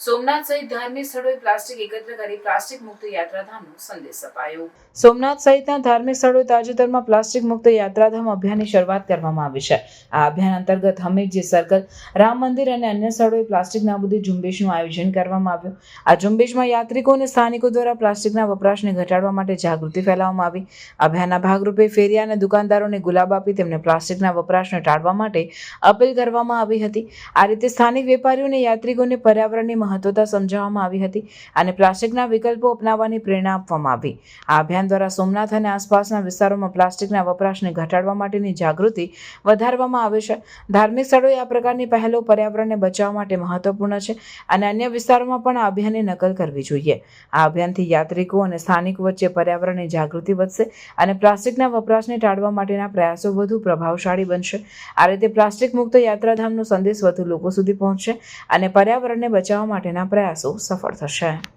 સોમનાથ સહિત ધાર્મિક સ્થળોએ પ્લાસ્ટિક એકત્ર કરી પ્લાસ્ટિક મુક્ત યાત્રાધામનો સંદેશ અપાયો. સોમનાથ સહિતના ધાર્મિક સ્થળોએ તાજેતરમાં પ્લાસ્ટિક મુક્ત યાત્રાધામ અભિયાનની શરૂઆત કરવામાં આવી છે. આ અભિયાન અંતર્ગત હમીરજી સર્કલ, રામ મંદિર અને અન્ય સ્થળોએ પ્લાસ્ટિક નાબૂદી ઝુંબેશનું આયોજન કરવામાં આવ્યું. આ ઝુંબેશમાં યાત્રિકો અને સ્થાનિકો દ્વારા પ્લાસ્ટિકના વપરાશને ઘટાડવા માટે જાગૃતિ ફેલાવવામાં આવી. અભિયાનના ભાગરૂપે ફેરિયા અને દુકાનદારોને ગુલાબ આપી તેમને પ્લાસ્ટિકના વપરાશને ટાળવા માટે અપીલ કરવામાં આવી હતી. આ રીતે સ્થાનિક વેપારીઓ અને યાત્રિકોને પર્યાવરણની મહત્વતા સમજાવવામાં આવી હતી અને પ્લાસ્ટિકના વિકલ્પો અપનાવવાની પ્રેરણા આપવામાં આવી. આ અભિયાન દ્વારા સોમનાથ અને આસપાસના વિસ્તારોમાં પ્લાસ્ટિકના વપરાશને ઘટાડવા માટેની જાગૃતિ વધારવામાં આવે છે. ધાર્મિક સ્થળોએ આ પ્રકારની પહેલો પર્યાવરણને બચાવવા માટે મહત્વપૂર્ણ છે અને અન્ય વિસ્તારોમાં પણ આ અભિયાનની નકલ કરવી જોઈએ. આ અભિયાનથી યાત્રિકો અને સ્થાનિકો વચ્ચે પર્યાવરણની જાગૃતિ વધશે અને પ્લાસ્ટિકના વપરાશને ટાળવા માટેના પ્રયાસો વધુ પ્રભાવશાળી બનશે. આ રીતે પ્લાસ્ટિક મુક્ત યાત્રાધામનો સંદેશ વધુ લોકો સુધી પહોંચશે અને પર્યાવરણને બચાવવા માટેના પ્રયાસો સફળ થશે.